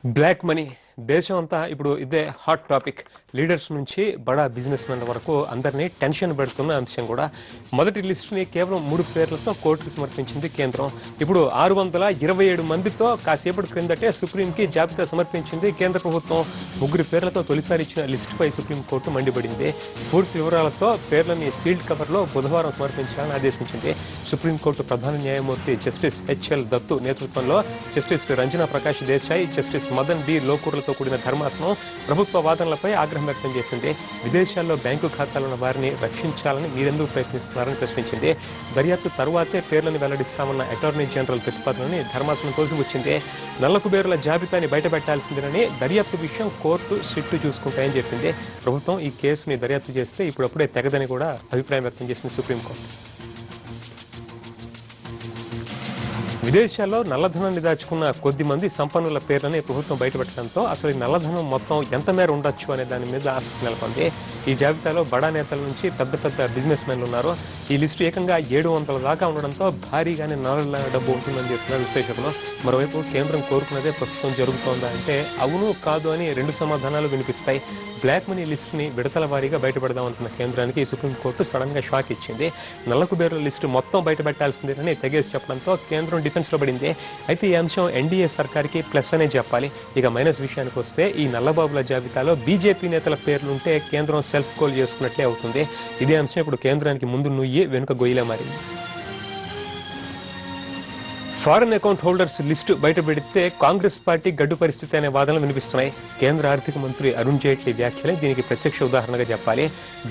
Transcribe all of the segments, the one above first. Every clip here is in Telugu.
బ్లాక్ మనీ దేశం అంతా ఇప్పుడు ఇదే హాట్ టాపిక్. లీడర్స్ నుంచి బడా బిజినెస్ మెన్ వరకు అందరినీ టెన్షన్ పెడుతున్న అంశం కూడా. మొదటి లిస్టుని కేవలం 3 పేర్లతో కోర్టుకు సమర్పించింది కేంద్రం. ఇప్పుడు 627 మందితో కాసేపటి క్రిందటే సుప్రీంకి జాబితా సమర్పించింది కేంద్ర ప్రభుత్వం. 3 పేర్లతో తొలిసారి ఇచ్చిన లిస్టుపై సుప్రీంకోర్టు మండిపడింది. పూర్తి వివరాలతో పేర్లని సీల్డ్ కవర్లో బుధవారం సమర్పించాలని ఆదేశించింది. సుప్రీంకోర్టు ప్రధాన న్యాయమూర్తి జస్టిస్ హెచ్ఎల్ దత్తు నేతృత్వంలో justice Ranjana Prakash Desai, justice Madan B లోకూర్లతో కూడిన ధర్మాసనం ప్రభుత్వ వాదనలపై ఆగ్రహం వ్యక్తం చేసింది. విదేశాల్లో బ్యాంకు ఖాతాలున్న వారిని రక్షించాలని మీరెందుకు ప్రయత్నిస్తున్నారని ప్రశ్నించింది. దర్యాప్తు తరువాతే పేర్లను వెల్లడిస్తామన్న అటార్నీ జనరల్ ప్రతిపాదనని ధర్మాసనం తోసిపుచ్చింది. నల్లకుబేరుల జాబితాని బయటపెట్టాల్సిందేనని, దర్యాప్తు విషయం కోర్టు సిట్టు చూసుకుంటాయని చెప్పింది. ప్రభుత్వం ఈ కేసుని దర్యాప్తు చేస్తే ఇప్పుడప్పుడే తెగదని కూడా అభిప్రాయం వ్యక్తం చేసింది సుప్రీంకోర్టు. విదేశాల్లో నల్లధనాన్ని దాచుకున్న కొద్ది మంది సంపన్నుల పేర్లని ప్రభుత్వం బయటపెట్టడంతో అసలు ఈ నల్లధనం మొత్తం ఎంత మేర ఉండొచ్చు అనే దాని మీద ఆసక్తి నెలకొంది. ఈ జాబితాలో బడా నేతల నుంచి పెద్ద పెద్ద బిజినెస్ మెన్లు ఉన్నారు. ఈ లిస్టు ఏకంగా 700 దాకా ఉండడంతో భారీగానే నల్ల డబ్బు ఉంటుందని చెప్తున్నారు విశ్లేషకులు. మరోవైపు కేంద్రం కోరుకున్నదే ప్రస్తుతం జరుగుతోందా అంటే అవును కాదు అని 2 సమాధానాలు వినిపిస్తాయి. బ్లాక్ మనీ లిస్టుని విడతల వారీగా బయటపెడదామనుకున్న కేంద్రానికి సుప్రీంకోర్టు సడన్ గా షాక్ ఇచ్చింది. నల్లకుబేరుల లిస్టు మొత్తం బయటపెట్టాల్సిందేనని తెగేసి చెప్పడంతో కేంద్రం డిఫెన్స్ లో పడింది. అయితే ఈ అంశం ఎన్డీఏ సర్కార్కి ప్లస్ అనే చెప్పాలి. ఇక మైనస్ విషయానికి వస్తే ఈ నల్లబాబుల జాబితాలో బీజేపీ నేతల పేర్లుంటే కేంద్రం సెల్ఫ్ కోల్ చేసుకున్నట్లే అవుతుంది. ఇదే అంశం ఇప్పుడు కేంద్రానికి ముందు నుయ్యి వెనుక గొయ్యిలా మారింది. ఫారెన్ అకౌంట్ హోల్డర్స్ లిస్టు బయటపెడితే కాంగ్రెస్ పార్టీ గడ్డు పరిస్థితి అనే వాదనలు వినిపిస్తున్నాయి. కేంద్ర ఆర్థిక మంత్రి అరుణ్ జైట్లీ వ్యాఖ్యలే దీనికి ప్రత్యక్ష ఉదాహరణగా చెప్పాలి.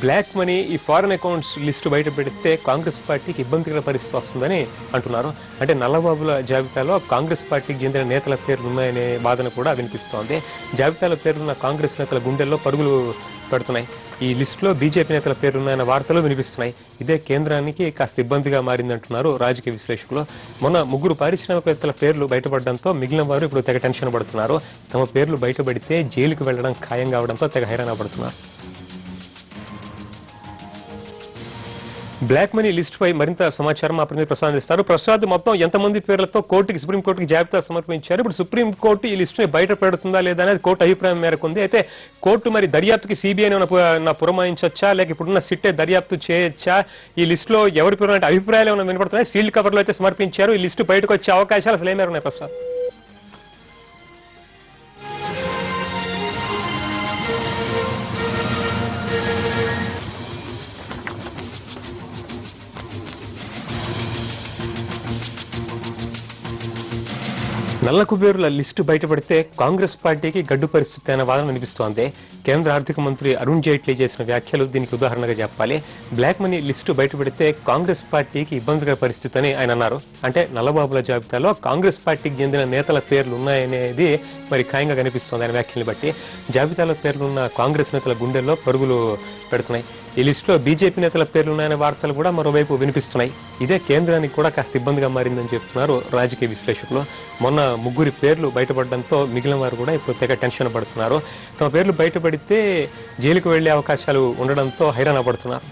బ్లాక్ మనీ ఈ ఫారెన్ అకౌంట్స్ లిస్టు బయటపెడితే కాంగ్రెస్ పార్టీకి ఇబ్బందికర పరిస్థితి వస్తుందని అంటున్నారు. అంటే నల్లబాబుల జాబితాలో కాంగ్రెస్ పార్టీకి చెందిన నేతల పేర్లు ఉన్నాయనే వాదన కూడా వినిపిస్తోంది. జాబితాలో పేర్లున్న కాంగ్రెస్ నేతల గుండెల్లో పరుగులు పెడుతున్నాయి. ఈ లిస్టులో బీజేపీ నేతల పేరున్నాయన్న వార్తలు వినిపిస్తున్నాయి. ఇదే కేంద్రానికి కాస్త ఇబ్బందిగా మారిందంటున్నారు రాజకీయ విశ్లేషకులు. మొన్న 3 పారిశ్రామికవేత్తల పేర్లు బయటపడడంతో మిగిలిన వారు ఇప్పుడు తెగ టెన్షన్ పడుతున్నారు. తమ పేర్లు బయటపడితే జైలుకు వెళ్లడం ఖాయం కావడంతో తెగ హైరాణ పడుతున్నారు. బ్లాక్ మనీ లిస్టుపై మరింత సమాచారం మా ప్రతినిధి ప్రసాద్ ఇస్తారు. ప్రసాద్, మొత్తం ఎంతమంది పేర్లతో సుప్రీంకోర్టుకి జాబితా సమర్పించారు? ఇప్పుడు సుప్రీంకోర్టు ఈ లిస్టుని బయట పెడుతుందా లేదా అనేది కోర్టు అభిప్రాయం మేరకు ఉంది. అయితే కోర్టు మరి దర్యాప్తుకి సిబిఐ పురమాయించొచ్చా, లేక ఇప్పుడున్న సిట్టే దర్యాప్తు చేయొచ్చా? ఈ లిస్టులో ఎవరి పేరు అంటే అభిప్రాయాలు ఏమైనా వినపడుతున్నాయి? సీల్డ్ కవర్లో అయితే సమర్పించారు. ఈ లిస్టు బయటకు వచ్చే అవకాశాలు అసలు ఏమేమి ఉన్నాయి ప్రసాద్? నల్లకుబేరుల లిస్టు బయటపడితే కాంగ్రెస్ పార్టీకి గడ్డు పరిస్థితి అనే వాదన వినిపిస్తోంది. కేంద్ర ఆర్థిక మంత్రి అరుణ్ జైట్లీ చేసిన వ్యాఖ్యలు దీనికి ఉదాహరణగా చెప్పాలి. బ్లాక్ మనీ లిస్టు బయటపడితే కాంగ్రెస్ పార్టీకి ఇబ్బందికర పరిస్థితి అని ఆయన అన్నారు. అంటే నల్లబాబుల జాబితాలో కాంగ్రెస్ పార్టీకి చెందిన నేతల పేర్లు ఉన్నాయనేది మరి ఖాయంగా కనిపిస్తోంది ఆయన వ్యాఖ్యల్ని బట్టి. జాబితాలో పేర్లున్న కాంగ్రెస్ నేతల గుండెల్లో పరుగులు పెడుతున్నాయి. ఈ లిస్టులో బీజేపీ నేతల పేర్లున్నాయనే వార్తలు కూడా మరోవైపు వినిపిస్తున్నాయి. ఇదే కేంద్రానికి కూడా కాస్త ఇబ్బందిగా మారిందని చెప్తున్నారు రాజకీయ విశ్లేషకులు. మొన్న 3 పేర్లు బయటపడడంతో మిగిలిన వారు కూడా ఇప్పుడు తెగ టెన్షన్ పడుతున్నారు. తమ పేర్లు బయటపడితే జైలుకు వెళ్లే అవకాశాలు ఉండడంతో హైరాణ పడుతున్నారు.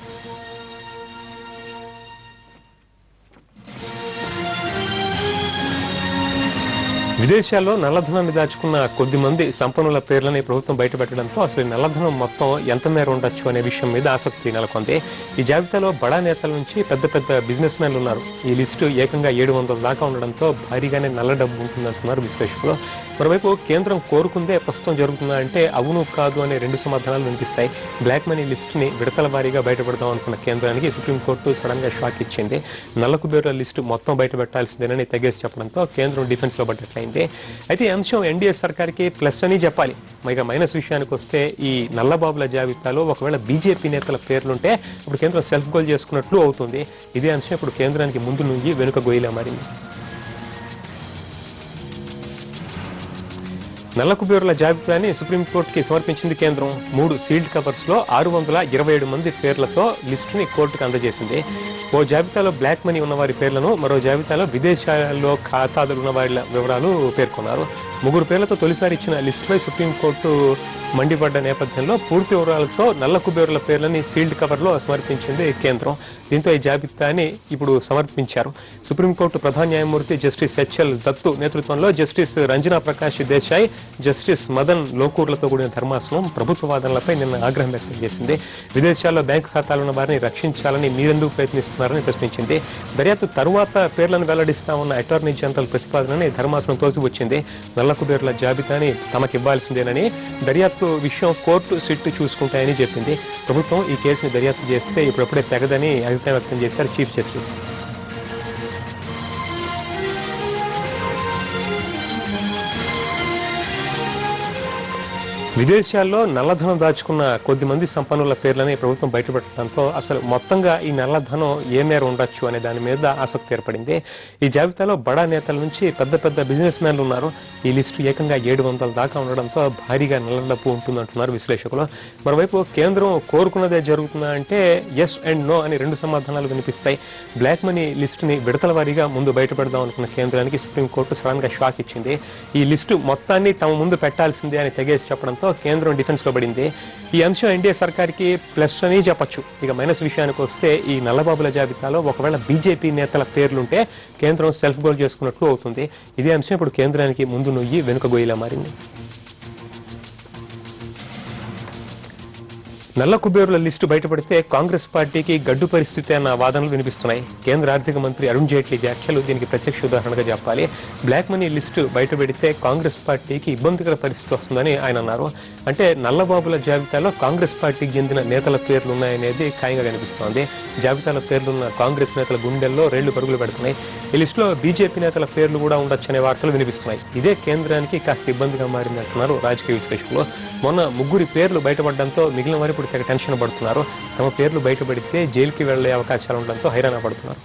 విదేశాల్లో నల్లధనాన్ని దాచుకున్న కొద్ది మంది సంపన్నుల పేర్లని ప్రభుత్వం బయటపెట్టడంతో అసలు నల్లధనం మొత్తం ఎంత మేర ఉండొచ్చు అనే విషయం మీద ఆసక్తి నెలకొంది. ఈ జాబితాలో బడా నేతల నుంచి పెద్ద పెద్ద బిజినెస్ మెన్లు ఉన్నారు. ఈ లిస్టు ఏకంగా 700 దాకా ఉండడంతో భారీగానే నల్ల డబ్బు ఉంటుందంటున్నారు విశ్లేషకులు. మరోవైపు కేంద్రం కోరుకుందే ప్రస్తుతం జరుగుతుందా అంటే అవును కాదు అనే 2 సమాధానాలు వినిపిస్తాయి. బ్లాక్ మనీ లిస్టుని విడతల వారీగా బయటపెడదాం అనుకున్న కేంద్రానికి సుప్రీంకోర్టు సడన్ గా షాక్ ఇచ్చింది. నల్లకుబేరుల లిస్టు మొత్తం బయటపెట్టాల్సిందేనని తెగేసి చెప్పడంతో కేంద్రం డిఫెన్స్ లో పడ్డట్లయింది. అయితే ఈ అంశం ఎన్డీఏ సర్కార్కి ప్లస్ అని చెప్పాలి. ఇక మైనస్ విషయానికి వస్తే ఈ నల్లబాబుల జాబితాలో ఒకవేళ బీజేపీ నేతల పేర్లుంటే ఇప్పుడు కేంద్రం సెల్ఫ్ గోల్ చేసుకున్నట్లు అవుతుంది. ఇదే అంశం ఇప్పుడు కేంద్రానికి ముందు నుంచి వెనుక గొయ్యిలా మారింది. నల్లకుబేరుల జాబితాని సుప్రీంకోర్టుకి సమర్పించింది కేంద్రం. 3 సీల్డ్ కవర్స్ లో 627 మంది పేర్లతో లిస్టుని కోర్టుకు అందజేసింది. ఓ జాబితాలో బ్లాక్ మనీ ఉన్న వారి పేర్లను, మరో జాబితాలో విదేశాల్లో ఖాతాలు ఉన్న వారి వివరాలు పేర్కొన్నారు. 3 పేర్లతో తొలిసారి ఇచ్చిన లిస్టుపై సుప్రీంకోర్టు మండిపడ్డ నేపథ్యంలో పూర్తి వివరాలతో నల్లకుబేరుల పేర్లని సీల్డ్ కవర్లో సమర్పించింది కేంద్రం. దీంతో ఈ జాబితాని ఇప్పుడు సమర్పించారు. సుప్రీంకోర్టు ప్రధాన న్యాయమూర్తి జస్టిస్ హెచ్ఎల్ దత్తు నేతృత్వంలో జస్టిస్ రంజనా ప్రకాష్ దేశాయ్, జస్టిస్ మదన్ లోకూర్లతో కూడిన ధర్మాసనం ప్రభుత్వ వాదనలపై నిన్న ఆగ్రహం వ్యక్తం చేసింది. విదేశాల్లో బ్యాంకు ఖాతాలున్న వారిని రక్షించాలని మీరెందుకు ప్రయత్నిస్తున్నారని ప్రశ్నించింది. దర్యాప్తు తరువాత పేర్లను వెల్లడిస్తామన్న అటార్నీ జనరల్ ప్రతిపాదనని ధర్మాసనం తోసివచ్చింది. నల్ల కుబేరుల జాబితాని తమకివ్వాల్సిందేనని, దర్యాప్తు విషయం కోర్టు సిట్టు చూసుకుంటాయని చెప్పింది. ప్రభుత్వం ఈ కేసుని దర్యాప్తు చేస్తే ఇప్పుడప్పుడే తెగదని అభిప్రాయం వ్యక్తం చేశారు చీఫ్ జస్టిస్. విదేశాల్లో నల్లధనం దాచుకున్న కొద్ది మంది సంపన్నుల పేర్లని ప్రభుత్వం బయటపెట్టడంతో అసలు మొత్తంగా ఈ నల్లధనం ఏ మేర ఉండొచ్చు అనే దాని మీద ఆసక్తి ఏర్పడింది. ఈ జాబితాలో బడా నేతల నుంచి పెద్ద పెద్ద బిజినెస్ మ్యాన్లు ఉన్నారు. ఈ లిస్టు ఏకంగా 700 దాకా ఉండడంతో భారీగా నల్ల డబ్బు ఉంటుందంటున్నారు విశ్లేషకులు. మరోవైపు కేంద్రం కోరుకున్నదే జరుగుతుందా అంటే ఎస్ అండ్ నో అని 2 సమాధానాలు వినిపిస్తాయి. బ్లాక్ మనీ లిస్టుని విడతల వారీగా ముందు బయటపెడదాం అనుకున్న కేంద్రానికి సుప్రీంకోర్టు సడన్ గా షాక్ ఇచ్చింది. ఈ లిస్టు మొత్తాన్ని తమ ముందు పెట్టాల్సిందే అని తెగేసి చెప్పడంతో కేంద్రం డిఫెన్స్ లో పడింది. ఈ అంశం ఎన్డీఏ సర్కార్కి ప్లస్ అని చెప్పొచ్చు. ఇక మైనస్ విషయానికి వస్తే ఈ నల్లబాబుల జాబితాలో ఒకవేళ బీజేపీ నేతల పేర్లుంటే కేంద్రం సెల్ఫ్ గోల్ చేసుకున్నట్లు అవుతుంది. ఇదే అంశం ఇప్పుడు కేంద్రానికి ముందు నొయ్యి వెనుక గొయ్యిలా మారింది. నల్ల కుబేరుల లిస్టు బయటపడితే కాంగ్రెస్ పార్టీకి గడ్డు పరిస్థితి అన్న వాదనలు వినిపిస్తున్నాయి. కేంద్ర ఆర్థిక మంత్రి అరుణ్ జైట్లీ వ్యాఖ్యలు దీనికి ప్రత్యక్ష ఉదాహరణగా చెప్పాలి. బ్లాక్ మనీ లిస్టు బయటపెడితే కాంగ్రెస్ పార్టీకి ఇబ్బందికర పరిస్థితి వస్తుందని ఆయన అన్నారు. అంటే నల్లబాబుల జాబితాలో కాంగ్రెస్ పార్టీకి చెందిన నేతల పేర్లు ఉన్నాయనేది ఖాయంగా కనిపిస్తోంది. జాబితాలో పేర్లున్న కాంగ్రెస్ నేతల గుండెల్లో రేళ్లు పరుగులు పెడుతున్నాయి. ఈ లిస్టులో బీజేపీ నేతల పేర్లు కూడా ఉండొచ్చనే వార్తలు వినిపిస్తున్నాయి. ఇదే కేంద్రానికి కాస్త ఇబ్బందిగా మారిందంటున్నారు రాజకీయ విశ్లేషకులు. మొన్న 3 పేర్లు బయటపడడంతో మిగిలిన వారు ఇప్పుడు తెగ టెన్షన్ పడుతున్నారు. తమ పేర్లు బయటపడితే జైలుకి వెళ్లే అవకాశాలు ఉండడంతో హైరాణ పడుతున్నారు.